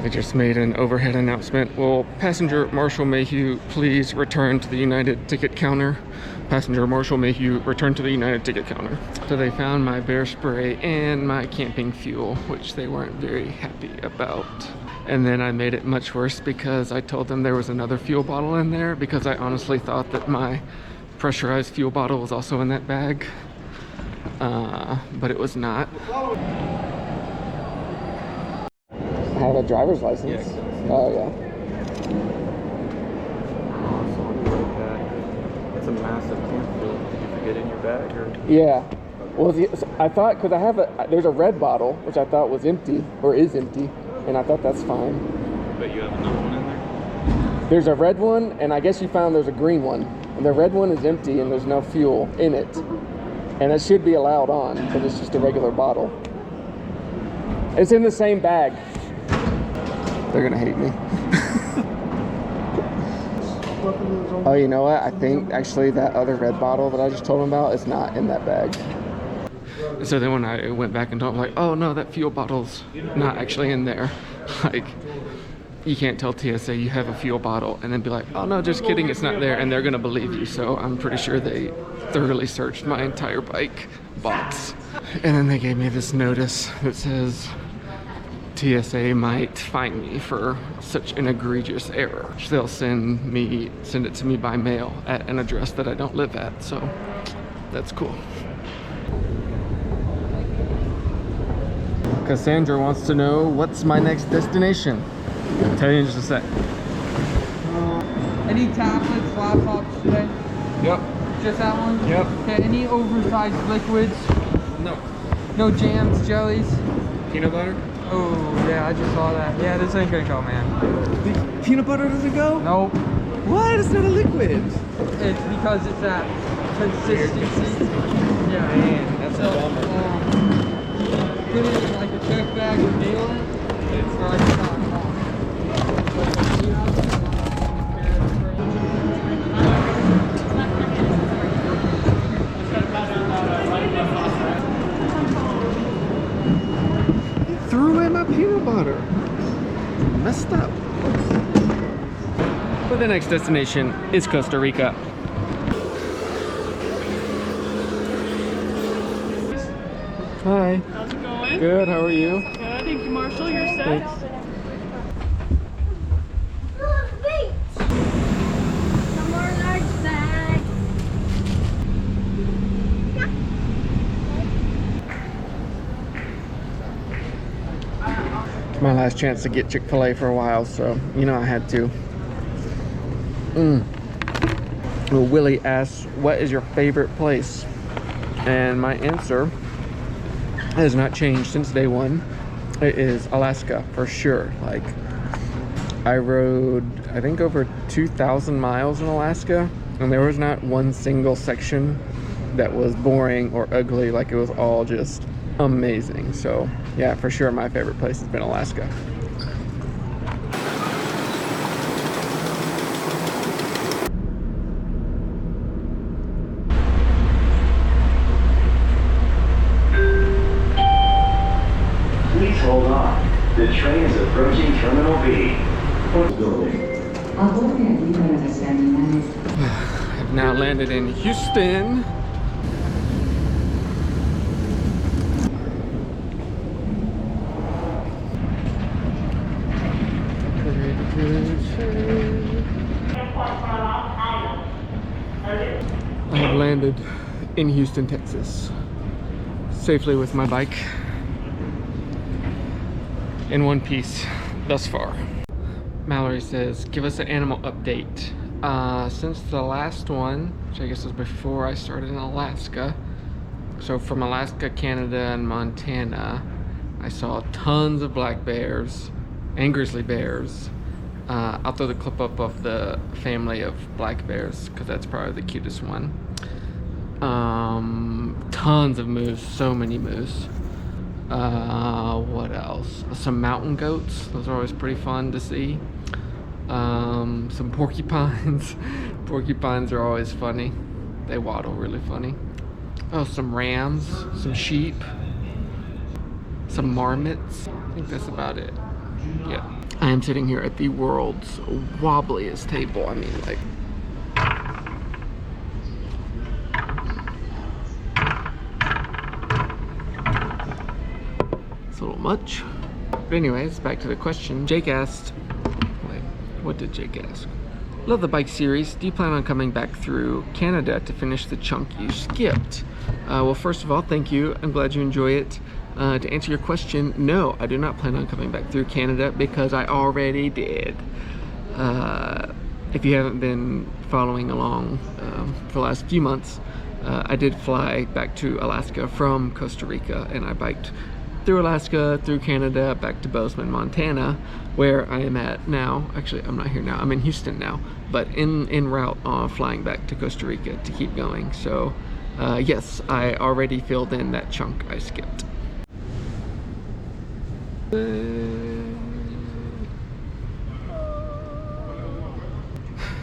They just made an overhead announcement. Will passenger Marshall Mayhew please return to the United ticket counter? Passenger Marshall Mayhew return to the United ticket counter. So they found my bear spray and my camping fuel, which they weren't very happy about. And then I made it much worse because I told them there was another fuel bottle in there, because I honestly thought that my pressurized fuel bottle was also in that bag. But it was not. I have a driver's license. Yeah. Oh, yeah. It's a massive camp fuel. Did you forget in your bag? Or? Yeah. Well, I thought, because I have there's a red bottle, which I thought was empty, or is empty, and I thought that's fine. But you have another one in there? There's a red one, and I guess you found there's a green one. And the red one is empty, and there's no fuel in it. And it should be allowed on, but it's just a regular bottle. It's in the same bag. They're gonna hate me. Oh, you know what? I think actually that other red bottle that I just told them about is not in that bag. So then when I went back and told them, like, oh no, that fuel bottle's not actually in there. Like, you can't tell TSA you have a fuel bottle and then be like, oh no, just kidding, it's not there, and they're gonna believe you. So I'm pretty sure they thoroughly searched my entire bike box. And then they gave me this notice that says TSA might fine me for such an egregious error. They'll send it to me by mail at an address that I don't live at, so that's cool. Cassandra wants to know what's my next destination. I'll tell you in just a sec. Any tablets, laptops today? Yep. Just that one? Yep. Okay, any oversized liquids? No. No jams, jellies? Peanut butter? Oh, yeah, I just saw that. Yeah, this ain't gonna go, man. The peanut butter doesn't go? Nope. What? It's not a liquid. It's because it's that consistency. Yeah. Man, that's so, a bummer. Put it in like a check bag and nail it. It's like not Threw away my peanut butter. Messed up. But the next destination is Costa Rica. Hi. How's it going? Good, how are you? Good, thank you, Marshall. You're set. Thanks. Some more large bag. It's my last chance to get Chick-fil-A for a while, so you know I had to. Well, Willie asks, what is your favorite place? And my answer has not changed since day one. It is Alaska, for sure. Like, I rode, I think, over 2,000 miles in Alaska, and there was not one single section that was boring or ugly. Like, it was all just amazing. So yeah, for sure my favorite place has been Alaska. Please hold on. The train is approaching Terminal B. I've now landed in Houston. I have landed in Houston, Texas, safely with my bike in one piece thus far. Mallory says, give us an animal update. Since the last one, which I guess was before I started in Alaska, so from Alaska, Canada, and Montana, I saw tons of black bears and grizzly bears. I'll throw the clip up of the family of black bears because that's probably the cutest one. Tons of moose, so many moose. What else? Some mountain goats, those are always pretty fun to see. Some porcupines. Porcupines are always funny. They waddle really funny. Oh, some rams, some sheep, some marmots. I think that's about it. Yeah. I am sitting here at the world's wobbliest table. I mean, like, it's a little much. But anyways, back to the question. Jake asked, wait, what did Jake ask? Love the bike series. Do you plan on coming back through Canada to finish the chunk you skipped? Well, first of all, thank you. I'm glad you enjoy it. To answer your question, no, I do not plan on coming back through Canada because I already did. If you haven't been following along for the last few months, I did fly back to Alaska from Costa Rica, and I biked through Alaska, through Canada, back to Bozeman, Montana, where I am at now. Actually, I'm not here now. I'm in Houston now, but en route flying back to Costa Rica to keep going. So yes, I already filled in that chunk I skipped.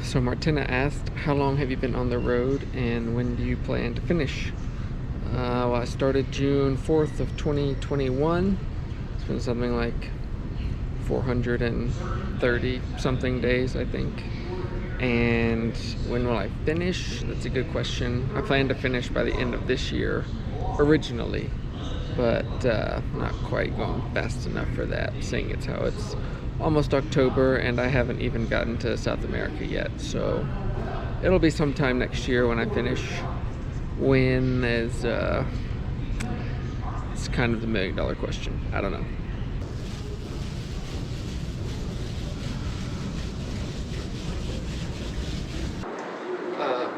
So Martina asked, how long have you been on the road and when do you plan to finish? Well, I started June 4th of 2021. It's been something like 430 something days, I think. And when will I finish? That's a good question. I plan to finish by the end of this year, originally, but not quite going fast enough for that, seeing it's how it's almost October and I haven't even gotten to South America yet. So it'll be sometime next year when I finish. When is it's kind of the $1 million question. I don't know.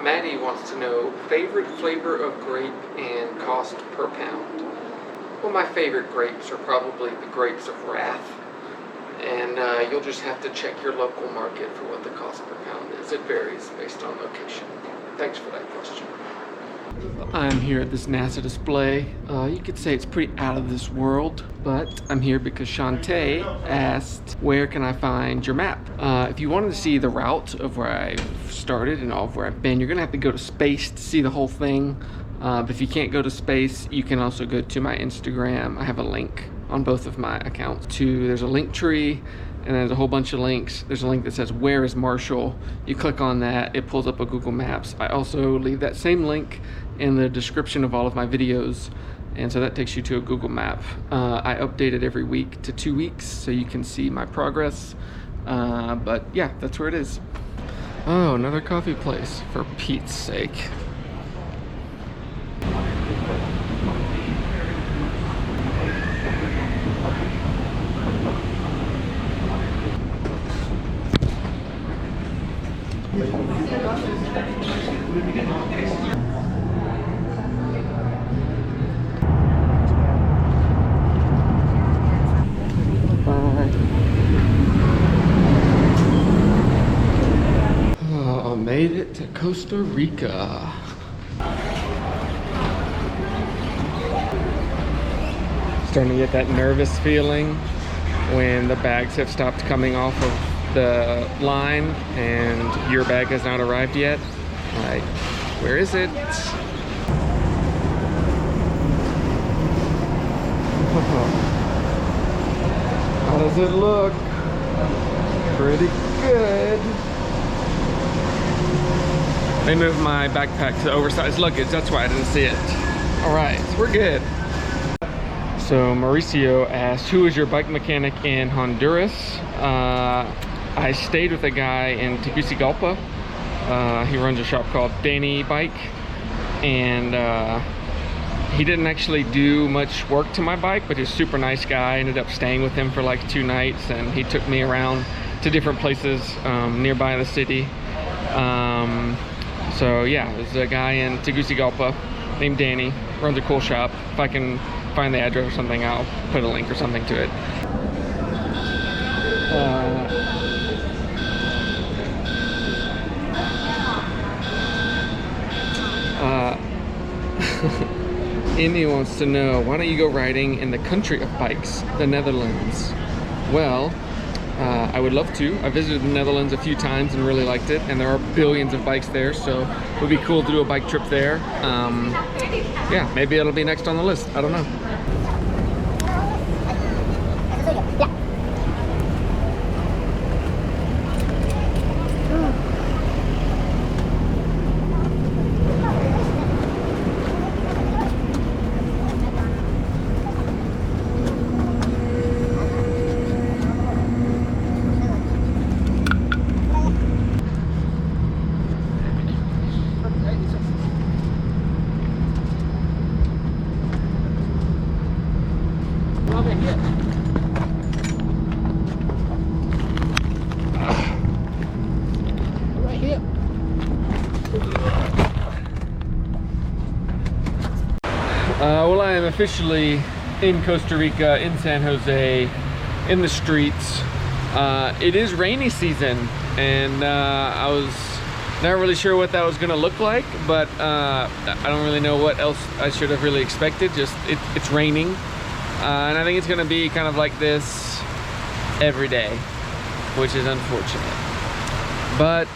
Maddie wants to know favorite flavor of grape and cost per pound. Well, my favorite grapes are probably the grapes of Wrath, and you'll just have to check your local market for what the cost per pound is. It varies based on location. Thanks for that question. I'm here at this NASA display. You could say it's pretty out of this world, but I'm here because Shantae asked, where can I find your map? If you wanted to see the route of where I've started and all of where I've been, you're gonna have to go to space to see the whole thing. But if you can't go to space, you can also go to my Instagram. I have a link on both of my accounts. There's a link tree, and there's a whole bunch of links. There's a link that says, where is Marshall? You click on that, it pulls up a Google Maps. I also leave that same link in the description of all of my videos, and so that takes you to a Google map. I update it every week to 2 weeks so you can see my progress. But yeah, that's where it is. Oh, another coffee place, for Pete's sake. Made it to Costa Rica. Starting to get that nervous feeling when the bags have stopped coming off of the line and your bag has not arrived yet. Like, where is it? How does it look? Pretty good. They moved my backpack to the oversized luggage. That's why I didn't see it. All right, we're good. So Mauricio asked, who is your bike mechanic in Honduras? I stayed with a guy in Tegucigalpa. He runs a shop called DaniBike, and he didn't actually do much work to my bike, but he's a super nice guy. I ended up staying with him for like 2 nights, and he took me around to different places nearby the city. So yeah, there's a guy in Tegucigalpa named Danny, runs a cool shop. If I can find the address or something, I'll put a link or something to it. Amy wants to know, why don't you go riding in the country of bikes, the Netherlands? Well, I would love to. I visited the Netherlands a few times and really liked it, and there are billions of bikes there, so it would be cool to do a bike trip there. Yeah, maybe it'll be next on the list. I don't know. Well, I am officially in Costa Rica, in San Jose, in the streets. It is rainy season, and I was not really sure what that was gonna look like, but I don't really know what else I should have really expected. Just it's raining, and I think it's gonna be kind of like this every day, which is unfortunate. But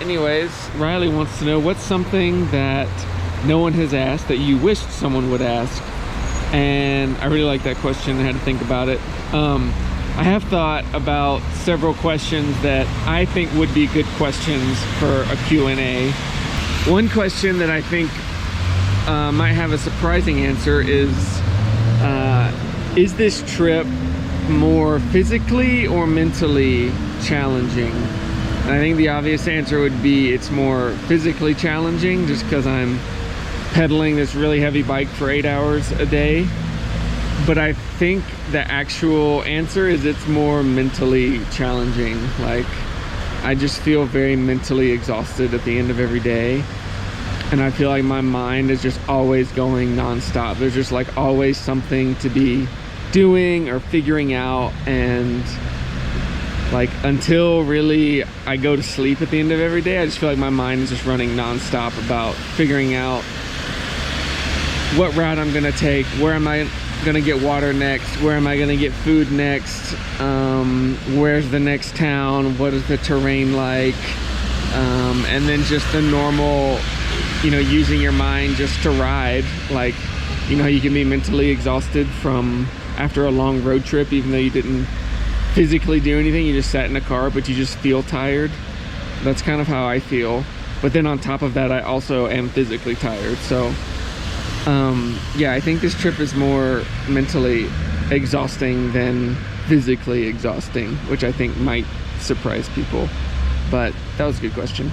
anyways, Riley wants to know what's something that no one has asked that you wished someone would ask. And I really like that question. I had to think about it. I have thought about several questions that I think would be good questions for a Q&A. One question that I think might have a surprising answer is this trip more physically or mentally challenging? And I think the obvious answer would be it's more physically challenging, just because I'm pedaling this really heavy bike for 8 hours a day. But I think the actual answer is it's more mentally challenging. Like, I just feel very mentally exhausted at the end of every day, and I feel like my mind is just always going nonstop. There's just like always something to be doing or figuring out, and like until really I go to sleep at the end of every day, I just feel like my mind is just running nonstop about figuring out what route I'm gonna take, where am I gonna get water next, where am I gonna get food next, where's the next town, what is the terrain like, and then just the normal, you know, using your mind just to ride. Like, you know how you can be mentally exhausted from after a long road trip, even though you didn't physically do anything, you just sat in a car, but you just feel tired. That's kind of how I feel. But then on top of that, I also am physically tired. So yeah, I think this trip is more mentally exhausting than physically exhausting, which I think might surprise people. But that was a good question.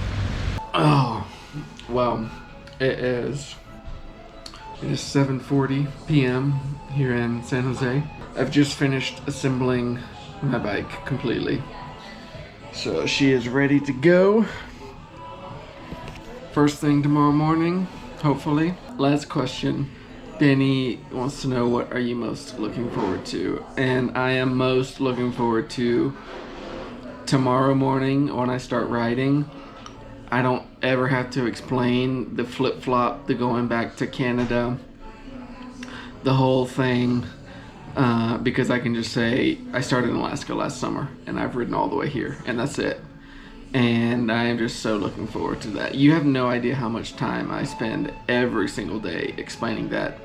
Oh, well, it is 7:40 p.m. here in San Jose. I've just finished assembling my bike completely, so she is ready to go first thing tomorrow morning, hopefully. Last question. Danny wants to know, what are you most looking forward to? And I am most looking forward to tomorrow morning when I start riding. I don't ever have to explain the flip-flop, the going back to Canada, the whole thing, because I can just say I started in Alaska last summer and I've ridden all the way here, and that's it. And I am just so looking forward to that. You have no idea how much time I spend every single day explaining that,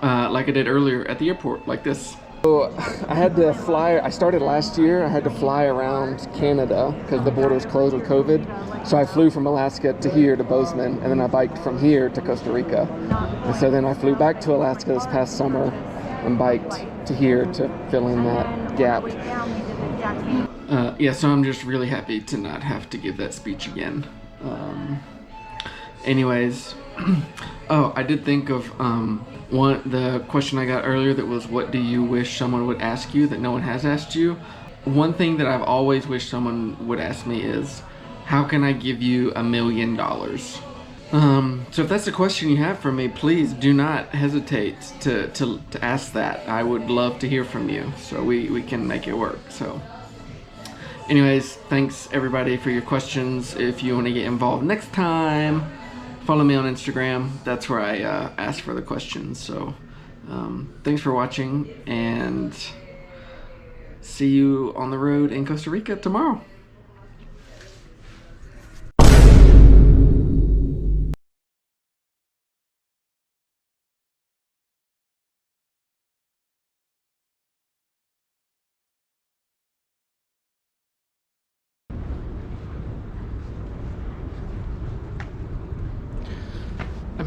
like I did earlier at the airport, like this. So I had to fly, I started last year, I had to fly around Canada because the border was closed with COVID. So I flew from Alaska to here to Bozeman, and then I biked from here to Costa Rica. And so then I flew back to Alaska this past summer and biked to here to fill in that gap. Yeah, so I'm just really happy to not have to give that speech again. Anyways, oh, I did think of the question I got earlier that was, what do you wish someone would ask you that no one has asked you? One thing that I've always wished someone would ask me is, how can I give you $1 million? So if that's a question you have for me, please do not hesitate to ask that. I would love to hear from you, so we can make it work. So anyways, thanks everybody for your questions. If you want to get involved next time, follow me on Instagram. That's where I ask for the questions. So thanks for watching, and see you on the road in Costa Rica tomorrow.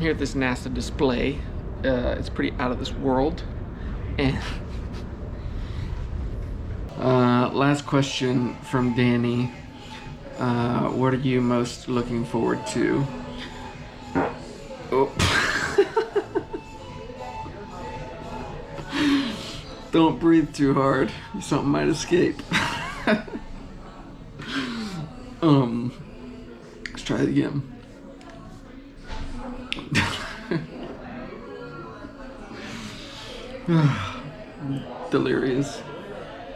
I'm here at this NASA display. It's pretty out of this world. And last question from Danny. What are you most looking forward to? Oh. Don't breathe too hard. Something might escape. Let's try it again. Delirious.